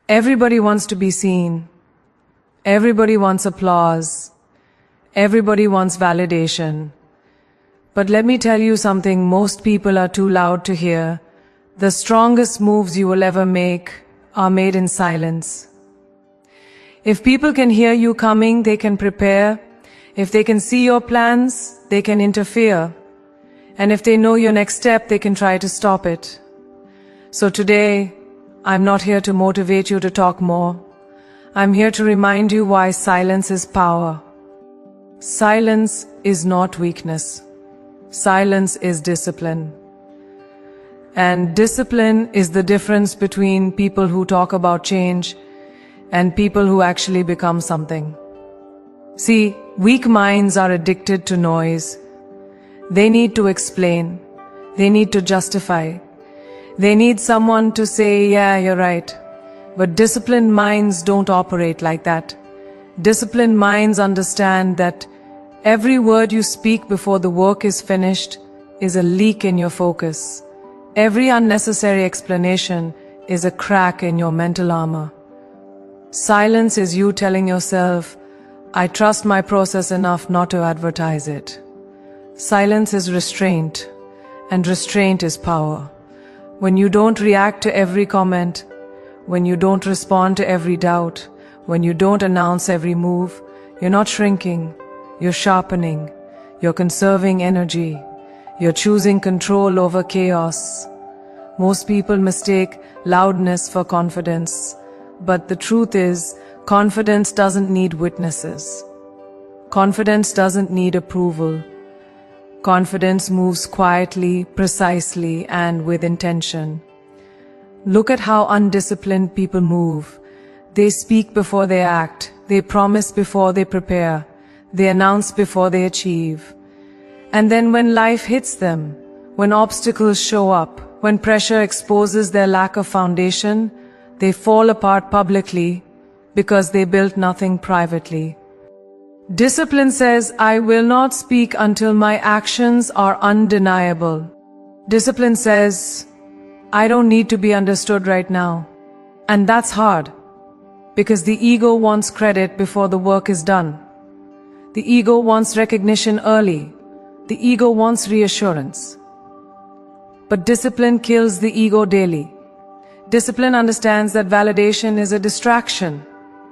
Everybody wants to be seen. Everybody wants applause. Everybody wants validation. But let me tell you something most people are too loud to hear. The strongest moves you will ever make are made in silence. If people can hear you coming, they can prepare. If they can see your plans, they can interfere. And if they know your next step, they can try to stop it. So today, I'm not here to motivate you to talk more. I'm here to remind you why silence is power. Silence is not weakness. Silence is discipline. And discipline is the difference between people who talk about change and people who actually become something. See, weak minds are addicted to noise. They need to explain. They need to justify. They need someone to say, yeah, you're right. But disciplined minds don't operate like that. Disciplined minds understand that every word you speak before the work is finished is a leak in your focus. Every unnecessary explanation is a crack in your mental armor. Silence is you telling yourself, I trust my process enough not to advertise it. Silence is restraint, and restraint is power. When you don't react to every comment, when you don't respond to every doubt, when you don't announce every move, you're not shrinking, you're sharpening, you're conserving energy, you're choosing control over chaos. Most people mistake loudness for confidence, but the truth is, confidence doesn't need witnesses. Confidence doesn't need approval. Confidence moves quietly, precisely, and with intention. Look at how undisciplined people move. They speak before they act. They promise before they prepare. They announce before they achieve. And then when life hits them, when obstacles show up, when pressure exposes their lack of foundation, they fall apart publicly because they built nothing privately. Discipline says, I will not speak until my actions are undeniable. Discipline says, I don't need to be understood right now. And that's hard, because the ego wants credit before the work is done. The ego wants recognition early. The ego wants reassurance. But discipline kills the ego daily. Discipline understands that validation is a distraction,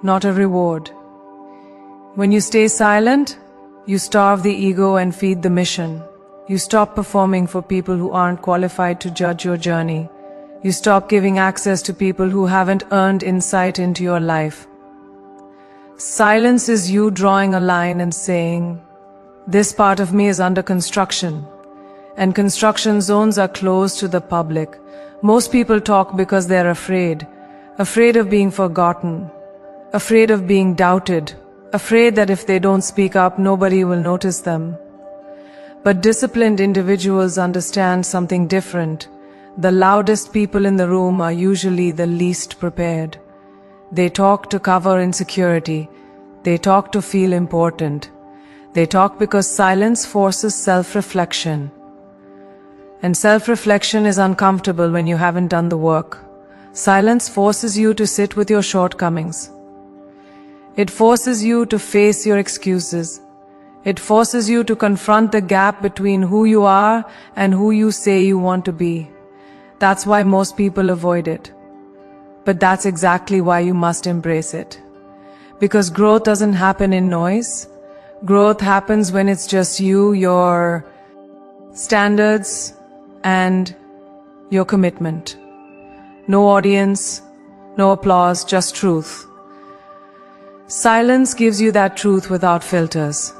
not a reward. When you stay silent, you starve the ego and feed the mission. You stop performing for people who aren't qualified to judge your journey. You stop giving access to people who haven't earned insight into your life. Silence is you drawing a line and saying, this part of me is under construction, and construction zones are closed to the public. Most people talk because they're afraid of being forgotten, afraid of being doubted, afraid that if they don't speak up, nobody will notice them. But disciplined individuals understand something different. The loudest people in the room are usually the least prepared. They talk to cover insecurity. They talk to feel important. They talk because silence forces self-reflection. And self-reflection is uncomfortable when you haven't done the work. Silence forces you to sit with your shortcomings. It forces you to face your excuses. It forces you to confront the gap between who you are and who you say you want to be. That's why most people avoid it. But that's exactly why you must embrace it. Because growth doesn't happen in noise. Growth happens when it's just you, your standards, and your commitment. No audience, no applause, just truth. Silence gives you that truth without filters.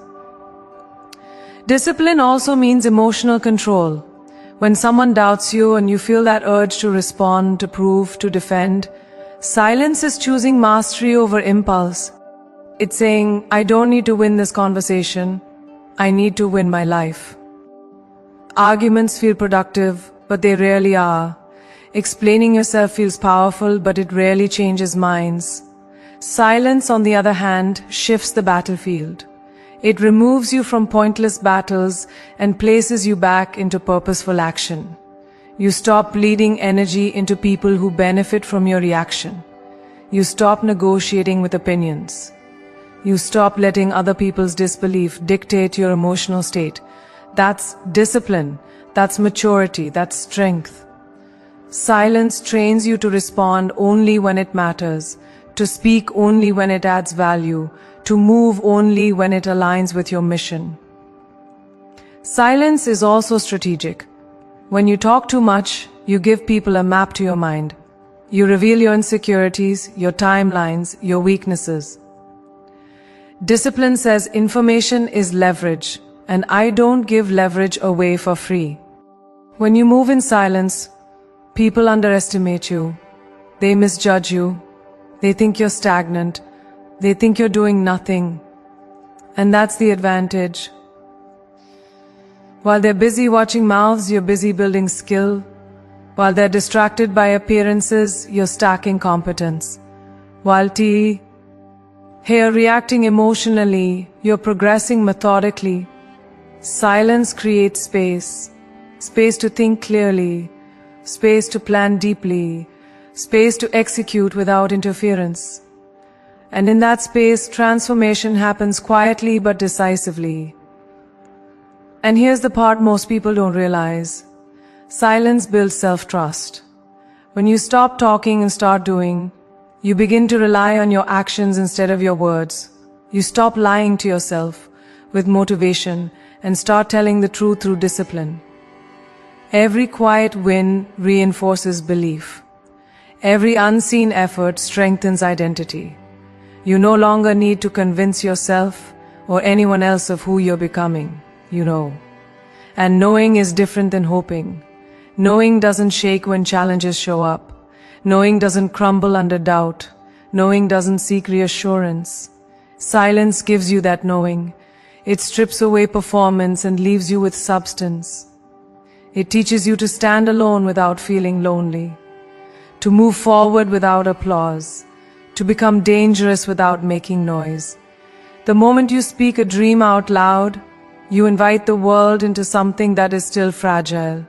Discipline also means emotional control. When someone doubts you and you feel that urge to respond, to prove, to defend, silence is choosing mastery over impulse. It's saying, I don't need to win this conversation. I need to win my life. Arguments feel productive, but they rarely are. Explaining yourself feels powerful, but it rarely changes minds. Silence, on the other hand, shifts the battlefield. It removes you from pointless battles and places you back into purposeful action. You stop bleeding energy into people who benefit from your reaction. You stop negotiating with opinions. You stop letting other people's disbelief dictate your emotional state. That's discipline. That's maturity. That's strength. Silence trains you to respond only when it matters, to speak only when it adds value, to move only when it aligns with your mission. Silence is also strategic. When you talk too much, you give people a map to your mind. You reveal your insecurities, your timelines, your weaknesses. Discipline says information is leverage, and I don't give leverage away for free. When you move in silence, people underestimate you. They misjudge you. They think you're stagnant. They think you're doing nothing. And that's the advantage. While they're busy watching mouths, you're busy building skill. While they're distracted by appearances, you're stacking competence. While here reacting emotionally, you're progressing methodically. Silence creates space. Space to think clearly. Space to plan deeply. Space to execute without interference. And in that space, transformation happens quietly but decisively. And here's the part most people don't realize. Silence builds self-trust. When you stop talking and start doing, you begin to rely on your actions instead of your words. You stop lying to yourself with motivation and start telling the truth through discipline. Every quiet win reinforces belief. Every unseen effort strengthens identity. You no longer need to convince yourself or anyone else of who you're becoming. You know. And knowing is different than hoping. Knowing doesn't shake when challenges show up. Knowing doesn't crumble under doubt. Knowing doesn't seek reassurance. Silence gives you that knowing. It strips away performance and leaves you with substance. It teaches you to stand alone without feeling lonely. To move forward without applause. To become dangerous without making noise. The moment you speak a dream out loud, you invite the world into something that is still fragile.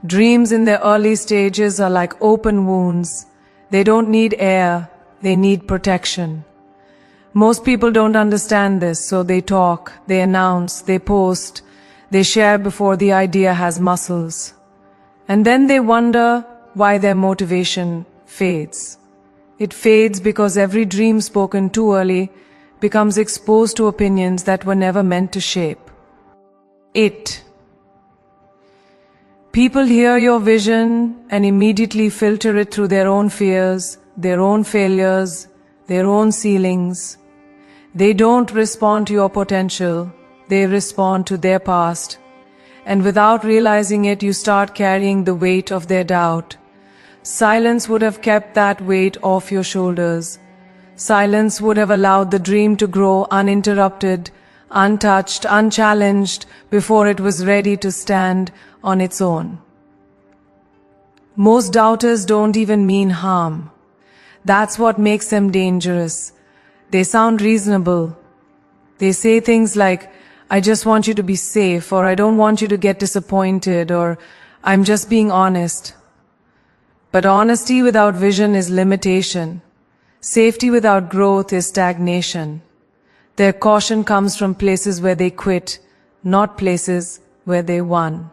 Dreams in their early stages are like open wounds. They don't need air, they need protection. Most people don't understand this, so they talk, they announce, they post, they share before the idea has muscles. And then they wonder why their motivation fades. It fades because every dream spoken too early becomes exposed to opinions that were never meant to shape it. People hear your vision and immediately filter it through their own fears, their own failures, their own ceilings. They don't respond to your potential, they respond to their past. And without realizing it, you start carrying the weight of their doubt. Silence would have kept that weight off your shoulders. Silence would have allowed the dream to grow uninterrupted, untouched, unchallenged before it was ready to stand on its own. Most doubters don't even mean harm. That's what makes them dangerous. They sound reasonable. They say things like, I just want you to be safe, or I don't want you to get disappointed, or I'm just being honest. But honesty without vision is limitation. Safety without growth is stagnation. Their caution comes from places where they quit, not places where they won.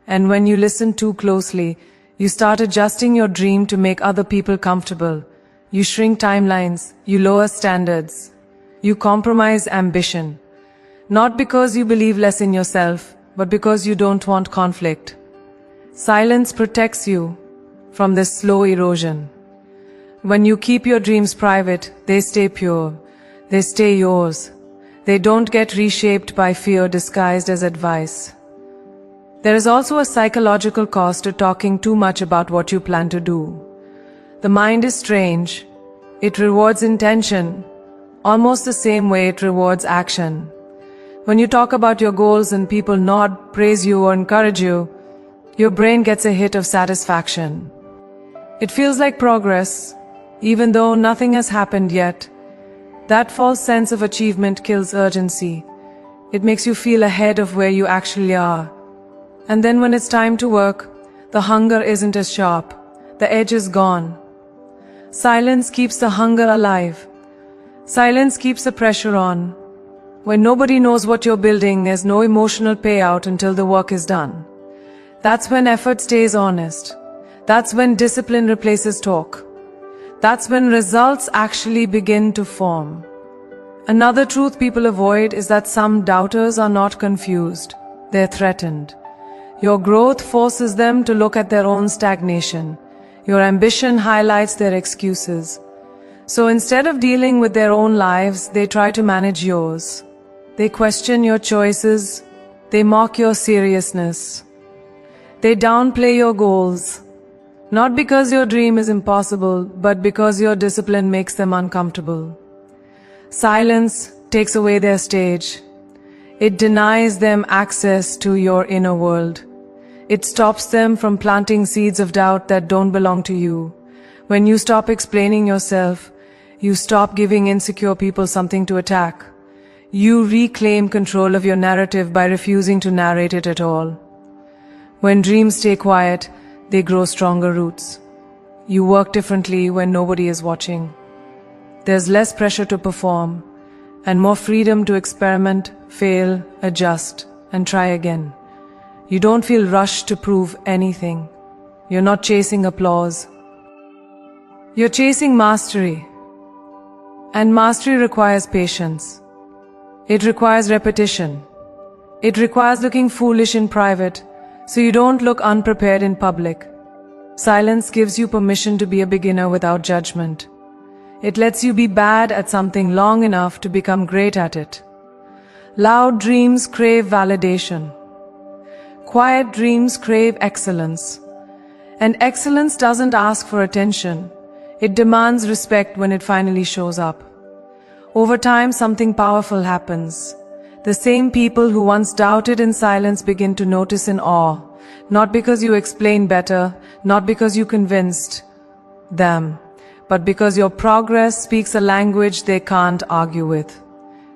And when you listen too closely, you start adjusting your dream to make other people comfortable. You shrink timelines, you lower standards, you compromise ambition. Not because you believe less in yourself, but because you don't want conflict. Silence protects you from this slow erosion. When you keep your dreams private, they stay pure. They stay yours. They don't get reshaped by fear disguised as advice. There is also a psychological cost to talking too much about what you plan to do. The mind is strange. It rewards intention, almost the same way it rewards action. When you talk about your goals and people nod, praise you, or encourage you, your brain gets a hit of satisfaction. It feels like progress, even though nothing has happened yet. That false sense of achievement kills urgency. It makes you feel ahead of where you actually are. And then when it's time to work, the hunger isn't as sharp. The edge is gone. Silence keeps the hunger alive. Silence keeps the pressure on. When nobody knows what you're building, there's no emotional payout until the work is done. That's when effort stays honest. That's when discipline replaces talk. That's when results actually begin to form. Another truth people avoid is that some doubters are not confused. They're threatened. Your growth forces them to look at their own stagnation. Your ambition highlights their excuses. So instead of dealing with their own lives, they try to manage yours. They question your choices. They mock your seriousness. They downplay your goals. Not because your dream is impossible, but because your discipline makes them uncomfortable. Silence takes away their stage. It denies them access to your inner world. It stops them from planting seeds of doubt that don't belong to you. When you stop explaining yourself, you stop giving insecure people something to attack. You reclaim control of your narrative by refusing to narrate it at all. When dreams stay quiet, they grow stronger roots. You work differently when nobody is watching. There's less pressure to perform, and more freedom to experiment, fail, adjust, and try again. You don't feel rushed to prove anything. You're not chasing applause. You're chasing mastery. And mastery requires patience. It requires repetition. It requires looking foolish in private, so you don't look unprepared in public. Silence gives you permission to be a beginner without judgment. It lets you be bad at something long enough to become great at it. Loud dreams crave validation. Quiet dreams crave excellence. And excellence doesn't ask for attention. It demands respect when it finally shows up. Over time, something powerful happens. The same people who once doubted in silence begin to notice in awe, not because you explain better, not because you convinced them, but because your progress speaks a language they can't argue with.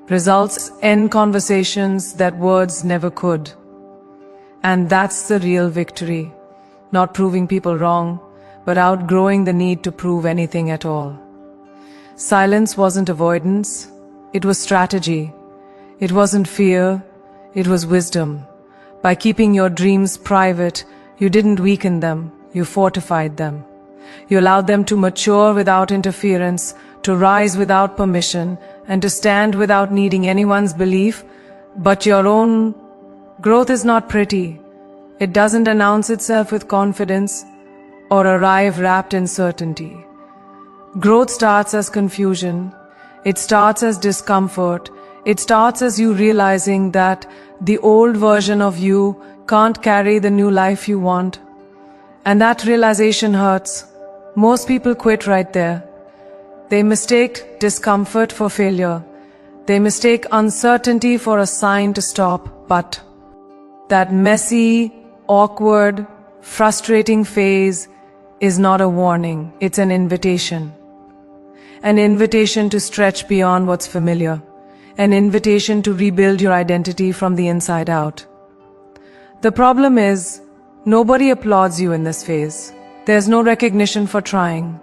Results end conversations that words never could. And that's the real victory. Not proving people wrong, but outgrowing the need to prove anything at all. Silence wasn't avoidance, it was strategy. It wasn't fear, it was wisdom. By keeping your dreams private, you didn't weaken them, you fortified them. You allowed them to mature without interference, to rise without permission, and to stand without needing anyone's belief. But your own growth is not pretty. It doesn't announce itself with confidence or arrive wrapped in certainty. Growth starts as confusion. It starts as discomfort. It starts as you realizing that the old version of you can't carry the new life you want. And that realization hurts. Most people quit right there. They mistake discomfort for failure. They mistake uncertainty for a sign to stop. But that messy, awkward, frustrating phase is not a warning. It's an invitation. An invitation to stretch beyond what's familiar. An invitation to rebuild your identity from the inside out. The problem is, nobody applauds you in this phase. There's no recognition for trying,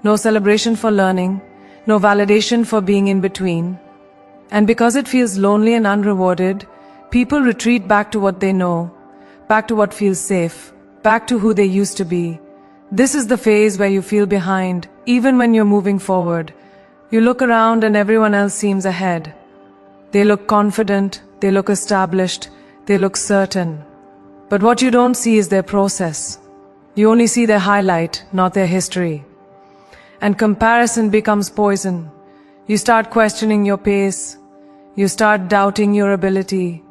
no celebration for learning, no validation for being in between. And because it feels lonely and unrewarded, people retreat back to what they know, back to what feels safe, back to who they used to be. This is the phase where you feel behind, even when you're moving forward. You look around and everyone else seems ahead. They look confident, they look established, they look certain. But what you don't see is their process. You only see their highlight, not their history. And comparison becomes poison. You start questioning your pace. You start doubting your ability.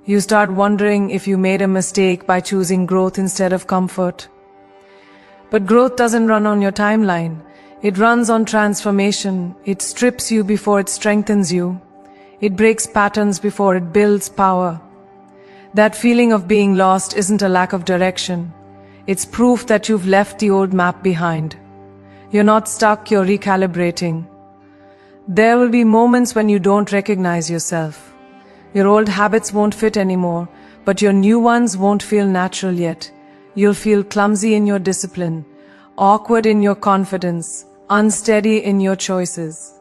You start wondering if you made a mistake by choosing growth instead of comfort. But growth doesn't run on your timeline. It runs on transformation. It strips you before it strengthens you. It breaks patterns before it builds power. That feeling of being lost isn't a lack of direction. It's proof that you've left the old map behind. You're not stuck, you're recalibrating. There will be moments when you don't recognize yourself. Your old habits won't fit anymore, but your new ones won't feel natural yet. You'll feel clumsy in your discipline, awkward in your confidence, unsteady in your choices.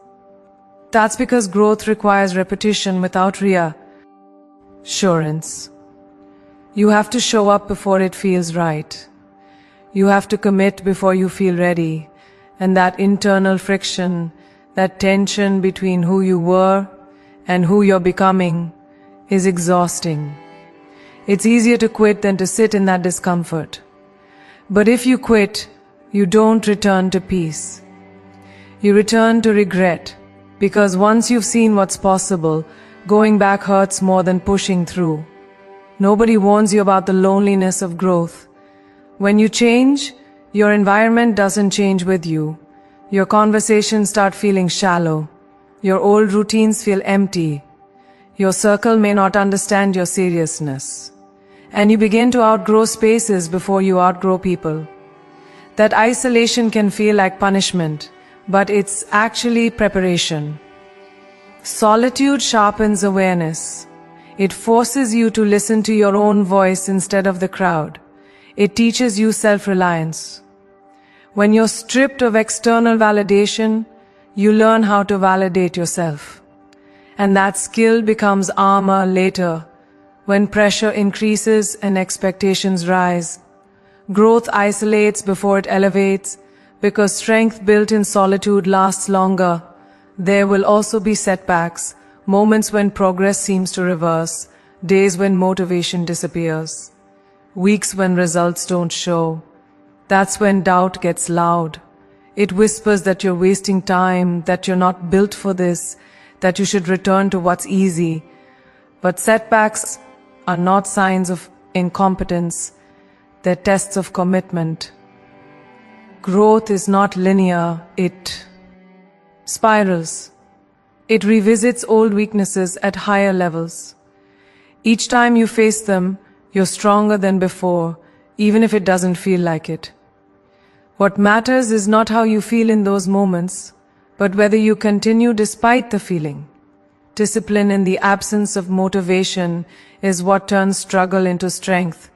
That's because growth requires repetition without reassurance. You have to show up before it feels right. You have to commit before you feel ready. And that internal friction, that tension between who you were and who you're becoming, is exhausting. It's easier to quit than to sit in that discomfort. But if you quit, you don't return to peace. You return to regret, because once you've seen what's possible, going back hurts more than pushing through. Nobody warns you about the loneliness of growth. When you change, your environment doesn't change with you. Your conversations start feeling shallow. Your old routines feel empty. Your circle may not understand your seriousness. And you begin to outgrow spaces before you outgrow people. That isolation can feel like punishment, but it's actually preparation. Solitude sharpens awareness. It forces you to listen to your own voice instead of the crowd. It teaches you self-reliance. When you're stripped of external validation, you learn how to validate yourself. And that skill becomes armor later, when pressure increases and expectations rise. Growth isolates before it elevates, because strength built in solitude lasts longer. There will also be setbacks, moments when progress seems to reverse, days when motivation disappears, weeks when results don't show. That's when doubt gets loud. It whispers that you're wasting time, that you're not built for this, that you should return to what's easy. But setbacks are not signs of incompetence. They're tests of commitment. Growth is not linear, it spirals. It revisits old weaknesses at higher levels. Each time you face them, you're stronger than before, even if it doesn't feel like it. What matters is not how you feel in those moments, but whether you continue despite the feeling. Discipline in the absence of motivation is what turns struggle into strength.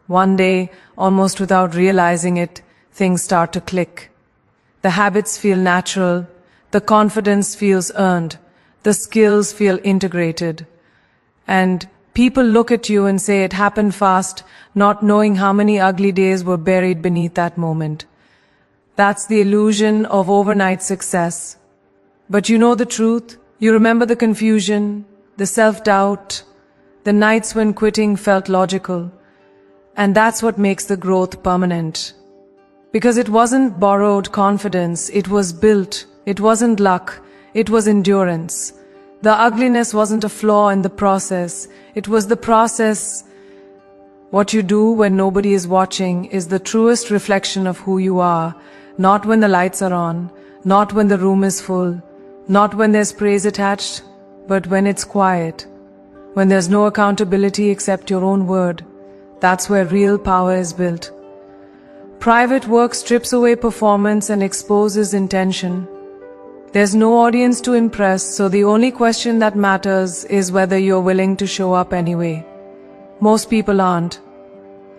One day, almost without realizing it, things start to click. The habits feel natural, the confidence feels earned, the skills feel integrated. And people look at you and say it happened fast, not knowing how many ugly days were buried beneath that moment. That's the illusion of overnight success. But you know the truth. You remember the confusion, the self-doubt, the nights when quitting felt logical. And that's what makes the growth permanent. Because it wasn't borrowed confidence, it was built. It wasn't luck, it was endurance. The ugliness wasn't a flaw in the process, it was the process. What you do when nobody is watching is the truest reflection of who you are, not when the lights are on, not when the room is full, not when there's praise attached, but when it's quiet, when there's no accountability except your own word. That's where real power is built. Private work strips away performance and exposes intention. There's no audience to impress, so the only question that matters is whether you're willing to show up anyway. Most people aren't.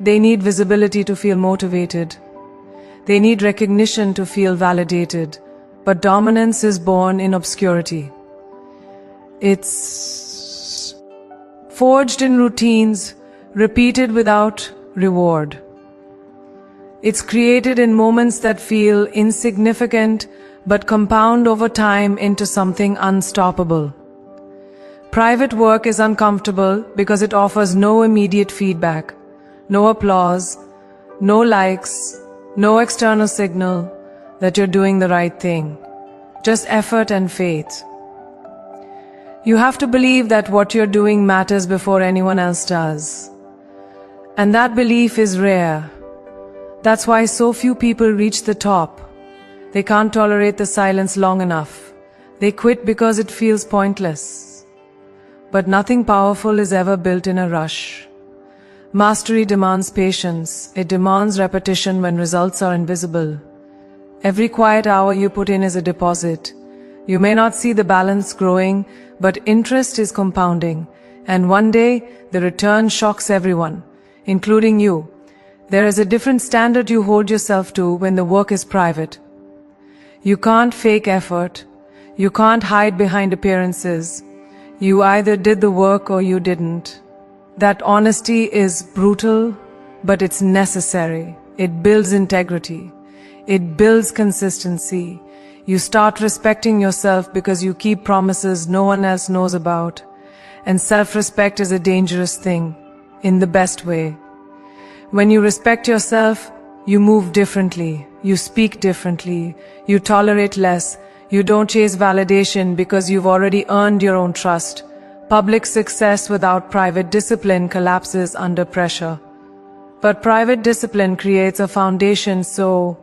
They need visibility to feel motivated. They need recognition to feel validated. But dominance is born in obscurity. It's forged in routines, repeated without reward. It's created in moments that feel insignificant but compound over time into something unstoppable. Private work is uncomfortable because it offers no immediate feedback, no applause, no likes, no external signal that you're doing the right thing. Just effort and faith. You have to believe that what you're doing matters before anyone else does. And that belief is rare. That's why so few people reach the top. They can't tolerate the silence long enough. They quit because it feels pointless. But nothing powerful is ever built in a rush. Mastery demands patience. It demands repetition when results are invisible. Every quiet hour you put in is a deposit. You may not see the balance growing, but interest is compounding. And one day, the return shocks everyone, including you. There is a different standard you hold yourself to when the work is private. You can't fake effort. You can't hide behind appearances. You either did the work or you didn't. That honesty is brutal, but it's necessary. It builds integrity. It builds consistency. You start respecting yourself because you keep promises no one else knows about. And self-respect is a dangerous thing, in the best way. When you respect yourself, you move differently, you speak differently, you tolerate less, you don't chase validation because you've already earned your own trust. Public success without private discipline collapses under pressure. But private discipline creates a foundation so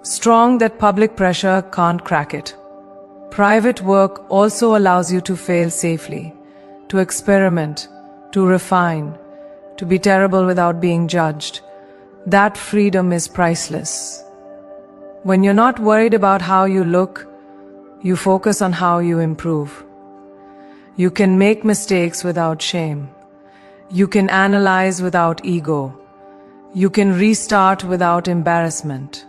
strong that public pressure can't crack it. Private work also allows you to fail safely, to experiment, to refine, to be terrible without being judged. That freedom is priceless. When you're not worried about how you look, you focus on how you improve. You can make mistakes without shame. You can analyze without ego. You can restart without embarrassment.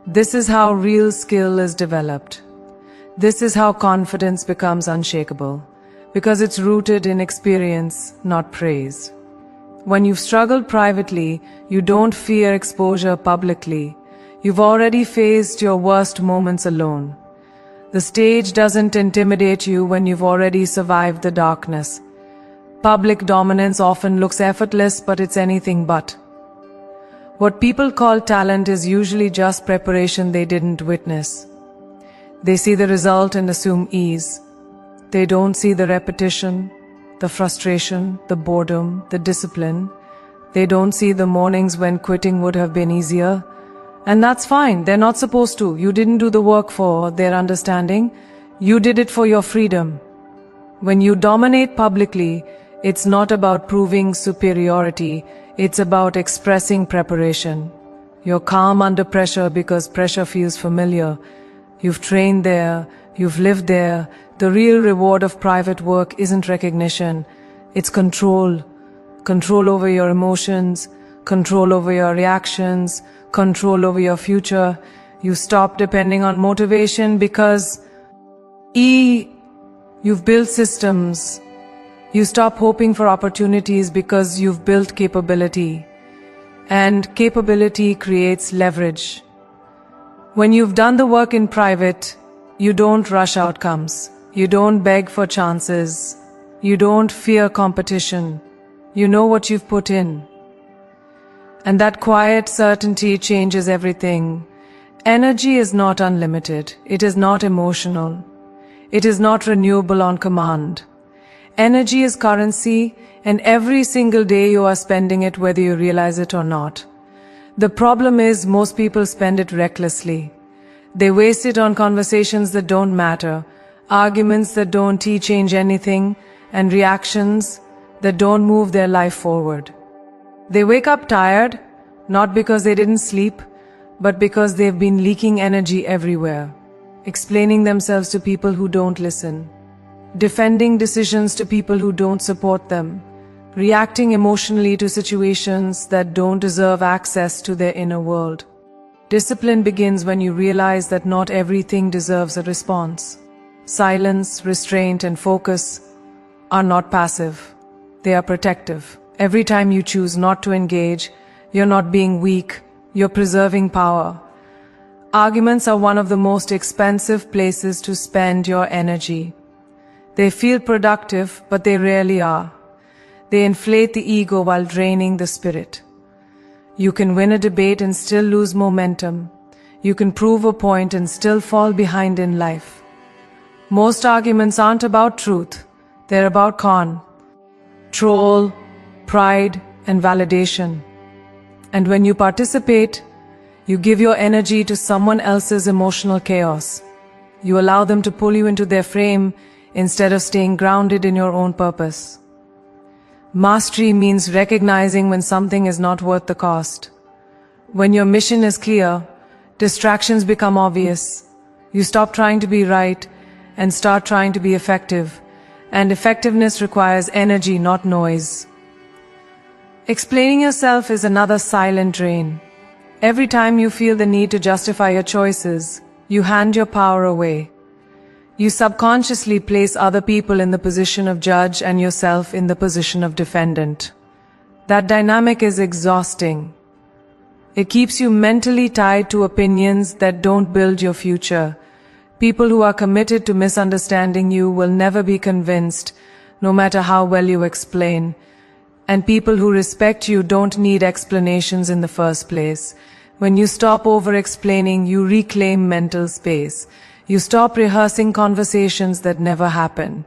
This is how real skill is developed. This is how confidence becomes unshakable, because it's rooted in experience, not praise. When you've struggled privately, you don't fear exposure publicly. You've already faced your worst moments alone. The stage doesn't intimidate you when you've already survived the darkness. Public dominance often looks effortless, but it's anything but. What people call talent is usually just preparation they didn't witness. They see the result and assume ease. They don't see the repetition, the frustration, the boredom, the discipline. They don't see the mornings when quitting would have been easier. And that's fine, they're not supposed to. You didn't do the work for their understanding. You did it for your freedom. When you dominate publicly, it's not about proving superiority. It's about expressing preparation. You're calm under pressure because pressure feels familiar. You've trained there, you've lived there. The real reward of private work isn't recognition. It's control. Control over your emotions, control over your reactions, control over your future. You stop depending on motivation because you've built systems. You stop hoping for opportunities because you've built capability. And capability creates leverage. When you've done the work in private, you don't rush outcomes. You don't beg for chances. You don't fear competition. You know what you've put in. And that quiet certainty changes everything. Energy is not unlimited. It is not emotional. It is not renewable on command. Energy is currency, and every single day you are spending it whether you realize it or not. The problem is most people spend it recklessly. They waste it on conversations that don't matter, arguments that don't change anything, and reactions that don't move their life forward. They wake up tired, not because they didn't sleep, but because they've been leaking energy everywhere, explaining themselves to people who don't listen, defending decisions to people who don't support them, reacting emotionally to situations that don't deserve access to their inner world. Discipline begins when you realize that not everything deserves a response. Silence, restraint, and focus are not passive. They are protective. Every time you choose not to engage, you're not being weak, you're preserving power. Arguments are one of the most expensive places to spend your energy. They feel productive, but they rarely are. They inflate the ego while draining the spirit. You can win a debate and still lose momentum. You can prove a point and still fall behind in life. Most arguments aren't about truth. They're about control, pride, and validation. And when you participate, you give your energy to someone else's emotional chaos. You allow them to pull you into their frame instead of staying grounded in your own purpose. Mastery means recognizing when something is not worth the cost. When your mission is clear, distractions become obvious. You stop trying to be right and start trying to be effective. And effectiveness requires energy, not noise. Explaining yourself is another silent drain. Every time you feel the need to justify your choices, You hand your power away. You subconsciously place other people in the position of judge and yourself in the position of defendant. That dynamic is exhausting. It keeps you mentally tied to opinions that don't build your future. People who are committed to misunderstanding you will never be convinced, no matter how well you explain. And people who respect you don't need explanations in the first place. When you stop over-explaining, you reclaim mental space. You stop rehearsing conversations that never happen.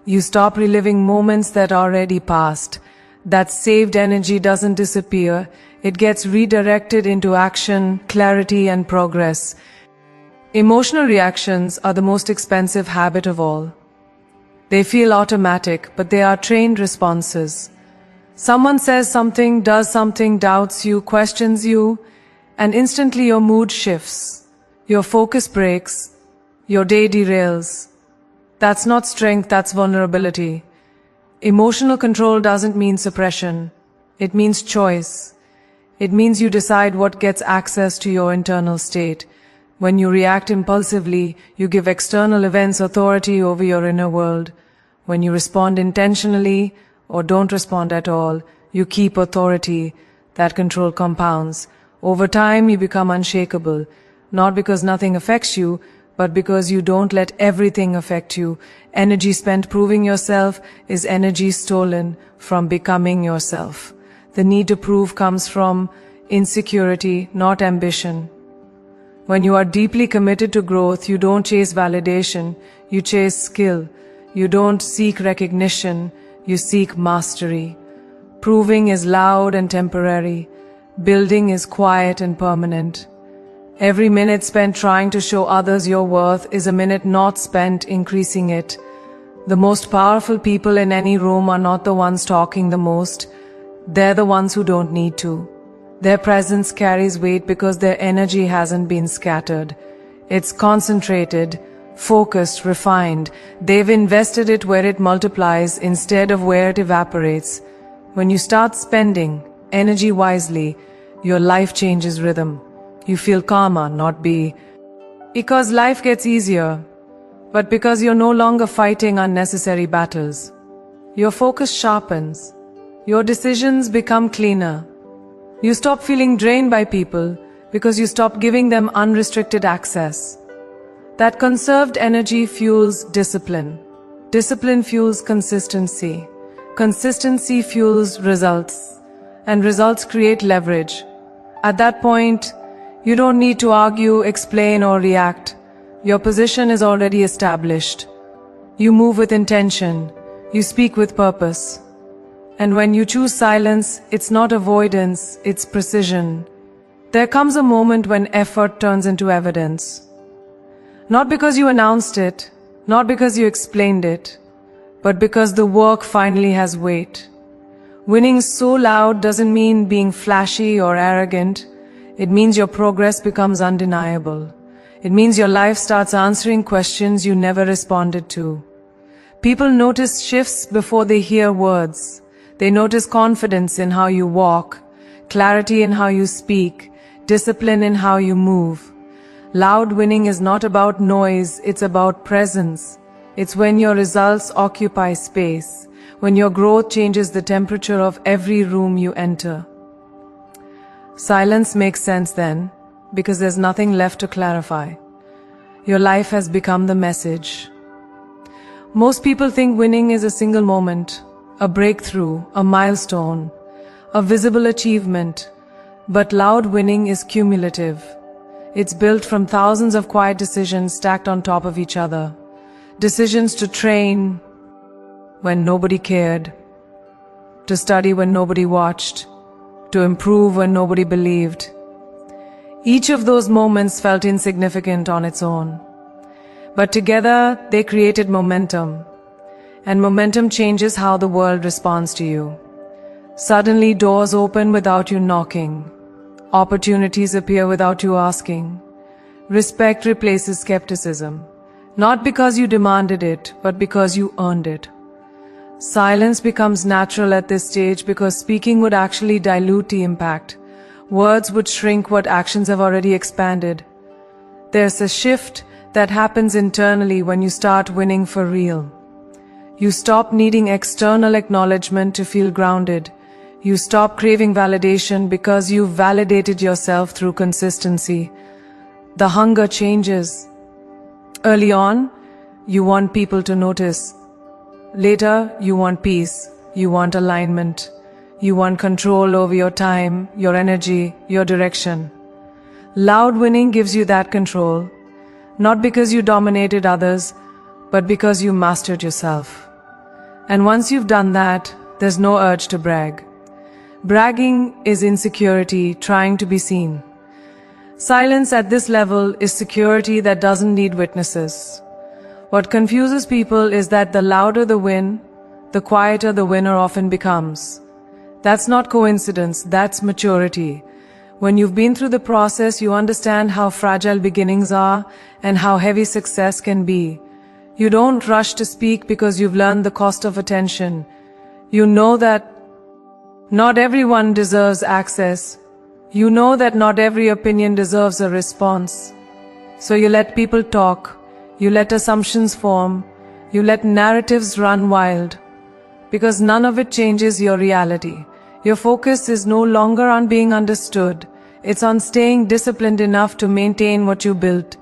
You stop reliving moments that already passed. That saved energy doesn't disappear. It gets redirected into action, clarity, and progress. Emotional reactions are the most expensive habit of all. They feel automatic, but they are trained responses. Someone says something, does something, doubts you, questions you, and instantly your mood shifts. Your focus breaks. Your day derails. That's not strength, that's vulnerability. Emotional control doesn't mean suppression. It means choice. It means you decide what gets access to your internal state. When you react impulsively, you give external events authority over your inner world. When you respond intentionally or don't respond at all, you keep authority. That control compounds. Over time, you become unshakable, not because nothing affects you, but because you don't let everything affect you. Energy spent proving yourself is energy stolen from becoming yourself. The need to prove comes from insecurity, not ambition. When you are deeply committed to growth, you don't chase validation, you chase skill. You don't seek recognition, you seek mastery. Proving is loud and temporary. Building is quiet and permanent. Every minute spent trying to show others your worth is a minute not spent increasing it. The most powerful people in any room are not the ones talking the most. They're the ones who don't need to. Their presence carries weight because their energy hasn't been scattered. It's concentrated, focused, refined. They've invested it where it multiplies instead of where it evaporates. When you start spending energy wisely, your life changes rhythm. You feel calmer, not because life gets easier, but because you're no longer fighting unnecessary battles. Your focus sharpens. Your decisions become cleaner. You stop feeling drained by people because you stop giving them unrestricted access. That conserved energy fuels discipline. Discipline fuels consistency. Consistency fuels results. And results create leverage. At that point, you don't need to argue, explain, or react. Your position is already established. You move with intention. You speak with purpose. And when you choose silence, it's not avoidance, it's precision. There comes a moment when effort turns into evidence. Not because you announced it, not because you explained it, but because the work finally has weight. Winning so loud doesn't mean being flashy or arrogant. It means your progress becomes undeniable. It means your life starts answering questions you never responded to. People notice shifts before they hear words. They notice confidence in how you walk, clarity in how you speak, discipline in how you move. Loud winning is not about noise, it's about presence. It's when your results occupy space, when your growth changes the temperature of every room you enter. Silence makes sense then, because there's nothing left to clarify. Your life has become the message. Most people think winning is a single moment, a breakthrough, a milestone, a visible achievement. But loud winning is cumulative. It's built from thousands of quiet decisions stacked on top of each other. Decisions to train when nobody cared, to study when nobody watched, to improve when nobody believed. Each of those moments felt insignificant on its own. But together, they created momentum. And momentum changes how the world responds to you. Suddenly, doors open without you knocking. Opportunities appear without you asking. Respect replaces skepticism. Not because you demanded it, but because you earned it. Silence becomes natural at this stage because speaking would actually dilute the impact. Words would shrink what actions have already expanded. There's a shift that happens internally when you start winning for real. You stop needing external acknowledgement to feel grounded. You stop craving validation because you've validated yourself through consistency. The hunger changes. Early on, you want people to notice. Later, you want peace. You want alignment. You want control over your time, your energy, your direction. Loud winning gives you that control, not because you dominated others, but because you mastered yourself. And once you've done that, there's no urge to brag. Bragging is insecurity trying to be seen. Silence at this level is security that doesn't need witnesses. What confuses people is that the louder the win, the quieter the winner often becomes. That's not coincidence, that's maturity. When you've been through the process, you understand how fragile beginnings are and how heavy success can be. You don't rush to speak because you've learned the cost of attention. You know that not everyone deserves access. You know that not every opinion deserves a response. So you let people talk, you let assumptions form, you let narratives run wild. Because none of it changes your reality. Your focus is no longer on being understood. It's on staying disciplined enough to maintain what you built.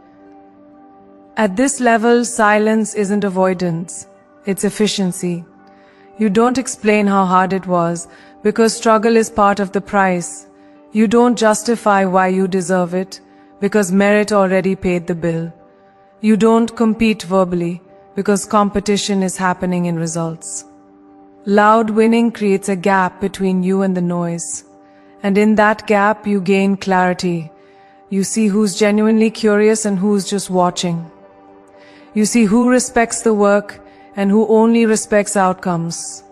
At this level, silence isn't avoidance. It's efficiency. You don't explain how hard it was, because struggle is part of the price. You don't justify why you deserve it, because merit already paid the bill. You don't compete verbally, because competition is happening in results. Loud winning creates a gap between you and the noise. And in that gap, you gain clarity. You see who's genuinely curious and who's just watching. You see who respects the work and who only respects outcomes.